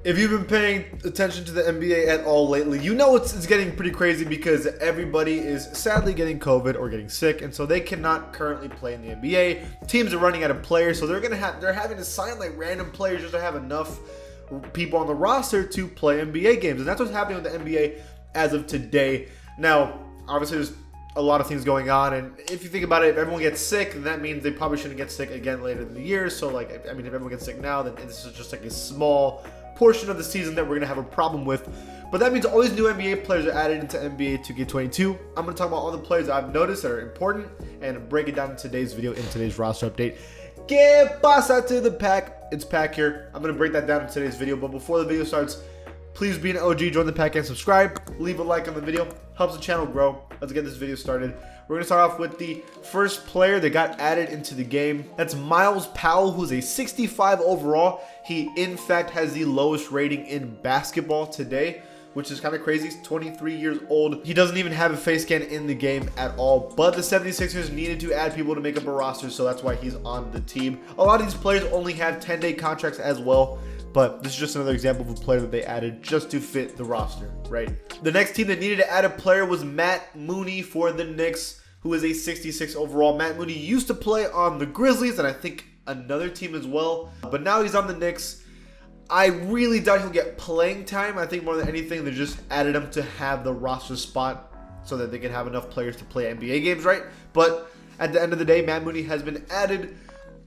If you've been paying attention to the NBA at all lately, you know it's getting pretty crazy because everybody is sadly getting COVID or getting sick, and so they cannot currently play in the NBA. Teams are running out of players, so they're having to sign like random players just to have enough people on the roster to play NBA games, and that's what's happening with the NBA as of today. Now, obviously, there's a lot of things going on, and if you think about it, if everyone gets sick, then that means they probably shouldn't get sick again later in the year. So, like, I mean, if everyone gets sick now, then this is just like a small portion of the season that we're gonna have a problem with. But that means all these new NBA players are added into NBA 2K22. I'm gonna talk about all the players I've noticed that are important and break it down in today's video, in today's roster update. Que pasa to the pack? It's Pack here. I'm gonna break that down in today's video. But before the video starts, please be an OG, join the pack and subscribe. Leave a like on the video, helps the channel grow. Let's get this video started. We're gonna start off with the first player that got added into the game. That's Myles Powell, who's a 65 overall. He, in fact, has the lowest rating in basketball today, which is kind of crazy. He's 23 years old. He doesn't even have a face scan in the game at all, but the 76ers needed to add people to make up a roster, so that's why he's on the team. A lot of these players only have 10-day contracts as well, but this is just another example of a player that they added just to fit the roster, right? The next team that needed to add a player was Matt Mooney for the Knicks, who is a 66 overall. Matt Mooney used to play on the Grizzlies and I think another team as well, but now he's on the Knicks. I really doubt he'll get playing time. I think more than anything, they just added him to have the roster spot so that they can have enough players to play NBA games, right? But at the end of the day, Matt Mooney has been added.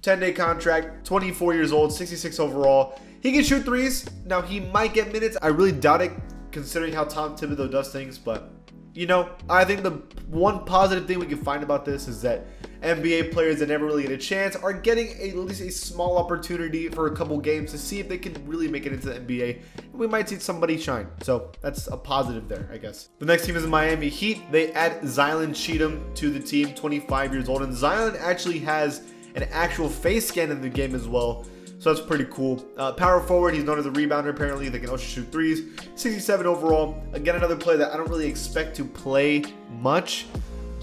10-day contract, 24 years old, 66 overall. He can shoot threes. Now, he might get minutes. I really doubt it, considering how Tom Thibodeau does things. But, you know, I think the one positive thing we can find about this is that NBA players that never really get a chance are getting at least a small opportunity for a couple games to see if they can really make it into the NBA. We might see somebody shine. So that's a positive there, I guess. The next team is the Miami Heat. They add Zylan Cheatham to the team, 25 years old. And Zylan actually has an actual face scan in the game as well, so that's pretty cool. Power forward, he's known as a rebounder apparently. They can also shoot threes. 67 overall. Again, another player that I don't really expect to play much,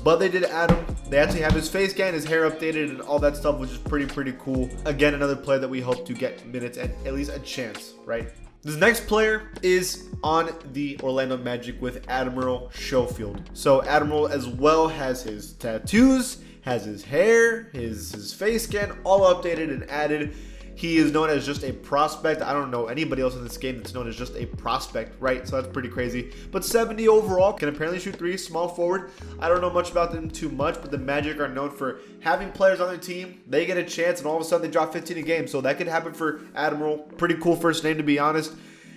but they did add him. They actually have his face scan, his hair updated, and all that stuff, which is pretty cool. Again, another player that we hope to get minutes and at least a chance, right? This next player is on the Orlando Magic with Admiral Schofield. So Admiral as well has his tattoos, has his hair, his face scan, all updated and added. He is known as just a prospect. I don't know anybody else in this game that's known as just a prospect, right? So that's pretty crazy. But 70 overall, can apparently shoot threes, small forward. I don't know much about them too much, but the Magic are known for having players on their team. They get a chance, and all of a sudden they drop 15 a game. So that could happen for Admiral. Pretty cool first name, to be honest.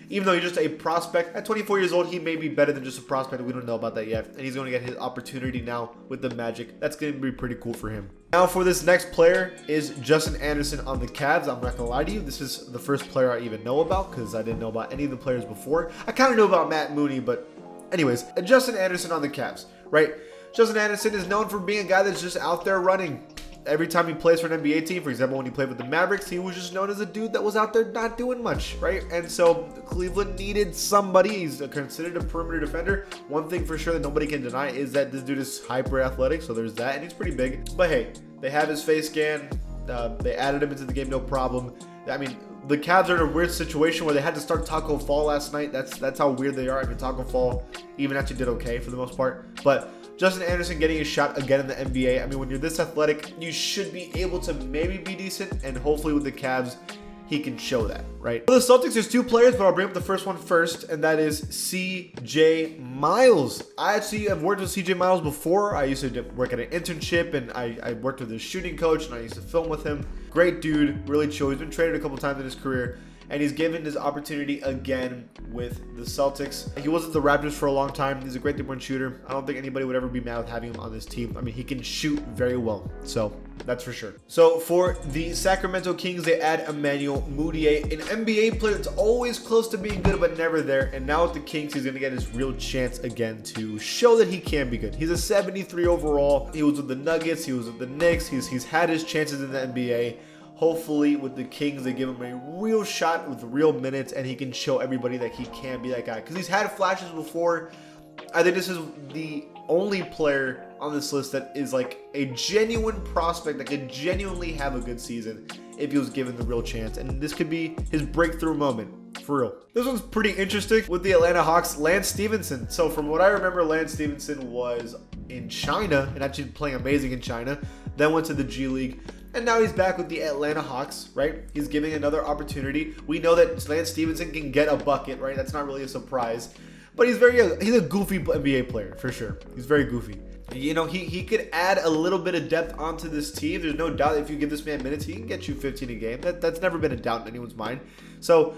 Even though he's just a prospect, at 24 years old, he may be better than just a prospect. We don't know about that yet. And he's going to get his opportunity now with the Magic. That's going to be pretty cool for him. Now for this next player is Justin Anderson on the Cavs. I'm not going to lie to you. This is the first player I even know about because I didn't know about any of the players before. I kind of know about Matt Mooney, but anyways, Justin Anderson on the Cavs, right? Justin Anderson is known for being a guy that's just out there running. Every time he plays for an NBA team, for example, when he played with the Mavericks, he was just known as a dude that was out there not doing much, right? And so Cleveland needed somebody. He's considered a perimeter defender. One thing for sure that nobody can deny is that this dude is hyper athletic, so there's that, and he's pretty big. But hey, they have his face scan. They added him into the game, no problem. I mean, the Cavs are in a weird situation where they had to start Taco Fall last night. That's how weird they are. I mean, Taco Fall even actually did okay for the most part, but Justin Anderson getting a shot again in the NBA. I mean, when you're this athletic, you should be able to maybe be decent, and hopefully with the Cavs, he can show that, right? For the Celtics, there's two players, but I'll bring up the first one first, and that is CJ Miles. I actually have worked with CJ Miles before. I used to work at an internship, and I worked with his shooting coach, and I used to film with him. Great dude, really chill. He's been traded a couple times in his career, and he's given his opportunity again with the Celtics. He was at the Raptors for a long time. He's a great three-point shooter. I don't think anybody would ever be mad with having him on this team. I mean, he can shoot very well, so that's for sure. So for the Sacramento Kings, they add Emmanuel Mudiay, an NBA player that's always close to being good but never there. And now with the Kings, he's going to get his real chance again to show that he can be good. He's a 73 overall. He was with the Nuggets. He was with the Knicks. He's had his chances in the NBA. Hopefully with the Kings, they give him a real shot with real minutes, and he can show everybody that he can be that guy. Because he's had flashes before. I think this is the only player on this list that is like a genuine prospect that could genuinely have a good season if he was given the real chance. And this could be his breakthrough moment. For real. This one's pretty interesting with the Atlanta Hawks, Lance Stephenson. So from what I remember, Lance Stephenson was in China and actually playing amazing in China. Then went to the G League. And now he's back with the Atlanta Hawks, right? He's giving another opportunity. We know that Lance Stephenson can get a bucket, right? That's not really a surprise. But he's a goofy NBA player, for sure. He's very goofy. You know, he could add a little bit of depth onto this team. There's no doubt if you give this man minutes, he can get you 15 a game. That's never been a doubt in anyone's mind. So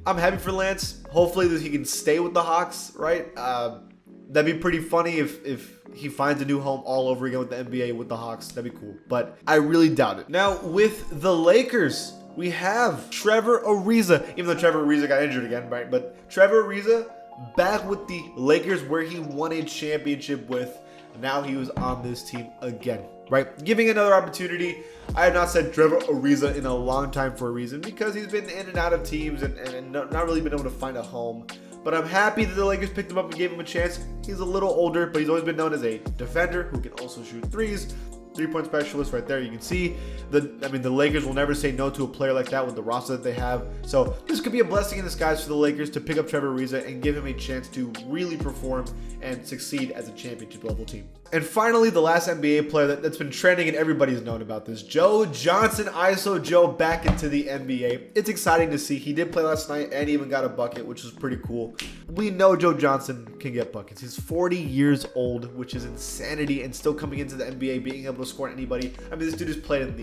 I'm happy for Lance. Hopefully he can stay with the Hawks, right? That'd be pretty funny if he finds a new home all over again with the NBA with the Hawks. That'd be cool. But I really doubt it. Now, with the Lakers, we have Trevor Ariza. Even though Trevor Ariza got injured again, right? But Trevor Ariza back with the Lakers where he won a championship with. Now he was on this team again, right? Giving another opportunity. I have not said Trevor Ariza in a long time for a reason because he's been in and out of teams and not really been able to find a home. But I'm happy that the Lakers picked him up and gave him a chance. He's a little older, but he's always been known as a defender who can also shoot threes. 3-point specialist right there. You can see the Lakers will never say no to a player like that with the roster that they have. So this could be a blessing in disguise for the Lakers to pick up Trevor Ariza and give him a chance to really perform and succeed as a championship level team. And finally, the last NBA player that's been trending and everybody's known about this, Joe Johnson, ISO Joe, back into the NBA. It's exciting to see. He did play last night and even got a bucket, which was pretty cool. We know Joe Johnson can get buckets. He's 40 years old, which is insanity, and still coming into the NBA, being able to score on anybody. I mean, this dude has played in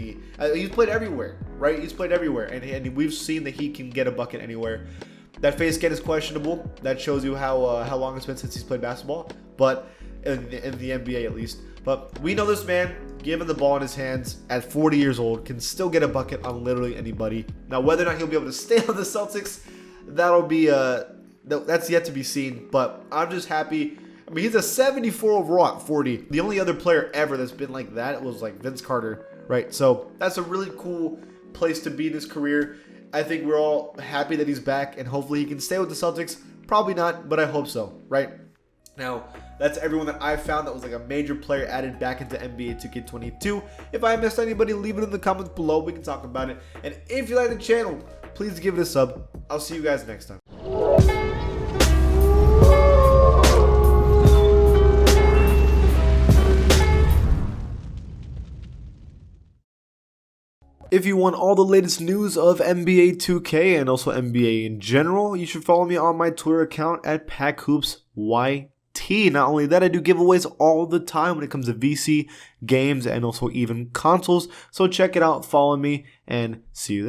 he's played everywhere, right? He's played everywhere, and we've seen that he can get a bucket anywhere. That face scan is questionable. That shows you how long it's been since he's played basketball, but in the NBA at least. But we know this man, given the ball in his hands at 40 years old, can still get a bucket on literally anybody. Now, whether or not he'll be able to stay on the Celtics, that'll be that's yet to be seen. But I'm just happy. I mean, he's a 74 overall at 40. The only other player ever that's been like that was like Vince Carter, right? So that's a really cool place to be in his career. I think we're all happy that he's back, and hopefully he can stay with the Celtics. Probably not, but I hope so, right? Now, that's everyone that I found that was like a major player added back into NBA 2K22. If I missed anybody, leave it in the comments below. We can talk about it. And if you like the channel, please give it a sub. I'll see you guys next time. If you want all the latest news of NBA 2K and also NBA in general, you should follow me on my Twitter account at PackHoopsYT. Not only that, I do giveaways all the time when it comes to VC, games, and also even consoles. So check it out, follow me, and see you there.